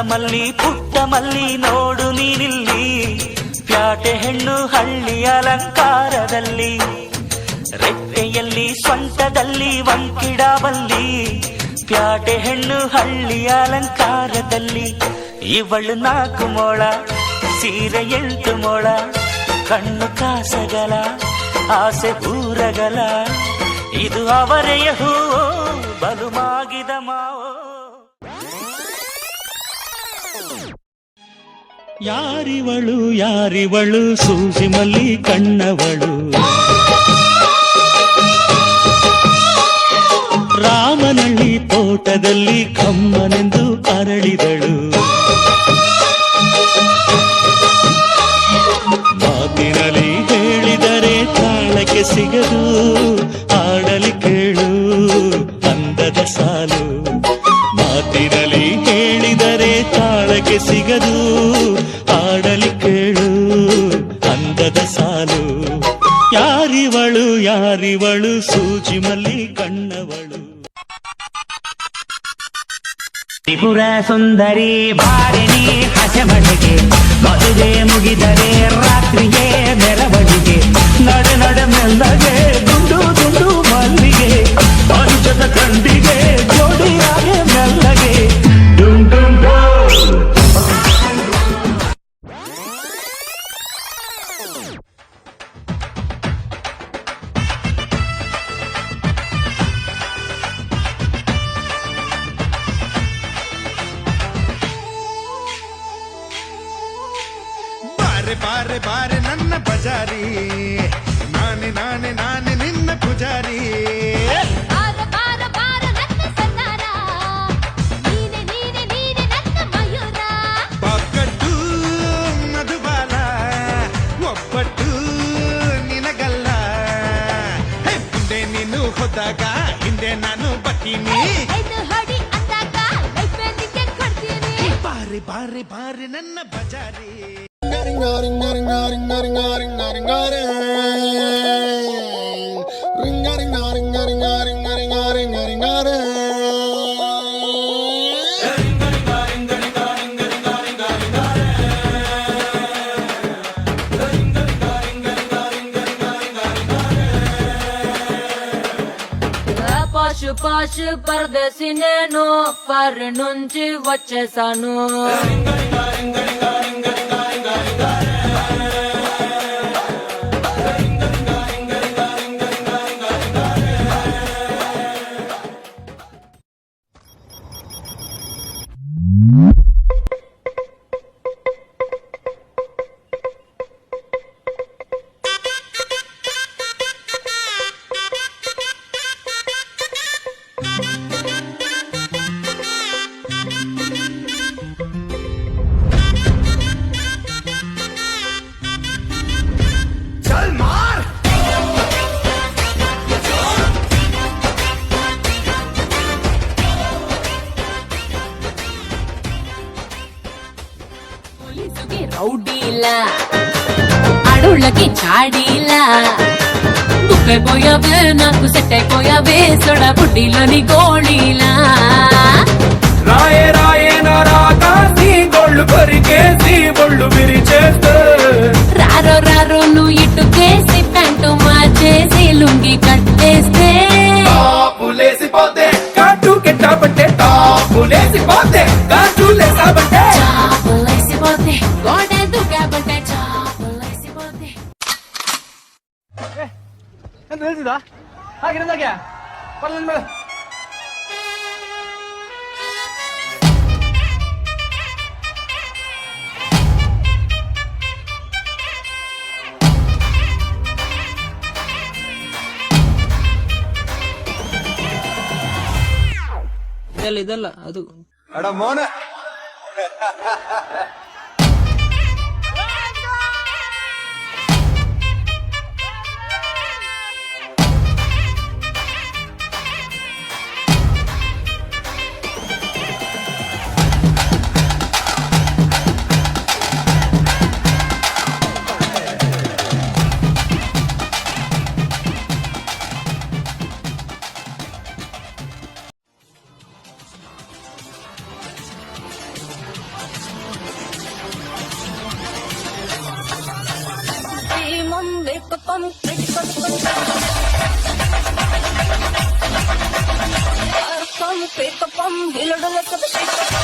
ಮಲ್ಲಿ ಪುಟ್ಟ ಮಲ್ಲಿ ನೋಡು ನೀನಿಲ್ಲಿ, ಪ್ಯಾಟೆ ಹೆಣ್ಣು ಹಳ್ಳಿ ಅಲಂಕಾರದಲ್ಲಿ, ರೆಟ್ಟೆಯಲ್ಲಿ ಸ್ವಂಟದಲ್ಲಿ ವಂಕಿಡಾವಲ್ಲಿ, ಪ್ಯಾಟೆ ಹೆಣ್ಣು ಹಳ್ಳಿ ಅಲಂಕಾರದಲ್ಲಿ. ಇವಳು 4 ಮೊಳ ಸೀರೆ 8 ಮೊಳ, ಕಣ್ಣು ಕಾಸಗಲ ಆಸೆ ಊರಗಲ, ಇದು ಅವರೆಯ ಹೂವೋ ಬಲು ಮಾಗಿದ ಮಾವೋ. ಯಾರಿವಳು ಯಾರಿವಳು ಸೂಜಿ ಮಲ್ಲಿ ಕಣ್ಣವಳು, ರಾಮನಳ್ಳಿ ತೋಟದಲ್ಲಿ ಕಮ್ಮನೆಂದು ಅರಳಿದಳು, ಮಾತಿನಲ್ಲಿ ಹೇಳಿದರೆ ತಾಳಕ್ಕೆ ಸಿಗದು, ಆಡಲಿ ಕೇಳು ಅಂದದ ಸಾಲು, ಮಾತಿನಲ್ಲಿ ಹೇಳಿದರೆ ತಾಳಕ್ಕೆ ಸಿಗದು, ಆಡಲಿ ಕೇಳು ಅಂದದ ಸಾಲು. ಯಾರಿವಳು ಯಾರಿವಳು ಸೂಜಿ ಮಲ್ಲಿ ಕಣ್ಣವಳು. ತ್ರಿಪುರ ಸುಂದರಿ ಬಾರಿಣಿ ಹಸೆಮಣೆಗೆ, ಮದುವೆ ಮುಗಿದರೆ ರಾತ್ರಿಗೆ ಮೆರವಣಿಗೆ, ನಡೆ ನಡೆ ಮೆಲ್ಲಗೆ ದುಂಡು ದುಂಡು ಮಲ್ಲಿಗೆ, ಪಂಚದ ಕಂಡಿಗೆ ಜೋಡಿಯಾಗೆ ಮೆಲ್ಲಗೆ ಡುಂ ಡುಂ ಡೋಲ್. ಬಾರೆ ಬಾರೆ ನನ್ನ ಬಜಾರಿ, ನಾನೆ ನಾನೆ ನಾನೆ ನಿನ್ನ ಪೂಜಾರಿ. ಬಾರ ಬಾರ ಬಾರ ನನ್ನ ಸನ್ನಾರ, ನೀನೆ ನೀನೆ ನೀನೆ ನನ್ನ ಮಯೂರ. ಪಕ್ಕಟ್ಟು ಮಧುಬಾಲ ಒಬ್ಬಟ್ಟು ನಿನಗಲ್ಲ, ಮುಂದೆ ನೀನು ಹೋದಾಗ ಹಿಂದೆ ನಾನು ಬರ್ತೀನಿ, ಐದು ಹೊಡಿ ಅಂದಾಗ ಲೈಫ್ಗೆ ಕೊಡ್ತೀನಿ. ಬಾರೆ ಬಾರೆ ಬಾರೆ ನನ್ನ ಬಜಾರಿ. పాషు పాషు పరదేశి నేను, ఫర్ నుంచి వచ్చేసాను. రౌడీలా అడవులకి చాడీలా, బుక్కైపోయావే నాకు సెట్ అయిపోయావే సొడ బుడ్డిలోని గోళీలా. రాయే రాయే నా రాకాసి గోళ్ళు కొరికేసి ఒళ్ళు విరిచేస్తే, రారో రారో నువ్వు ఇటుకేసి ప్యాంటు మార్చేసి లుంగి కట్టేస్తే, టాపులేసిపోతే కాటు కెట్టాబంటే, టాపులేసిపోతే కాటు లేసాబంటే, చాపులేసిపోతే గోడె దుగ్గాబంటే, చాపులేసిపోతే. ಎಂತ ಹೇಳ್ತಿದ್ದ ಹಾಗೆ ನಂದಾಗೆ ಬರಲ್ಲ ಮೇಲೆ. ಇದಲ್ಲ ಅದು ಅಡ ಮೋನ Pick up on, he'll do like a shake.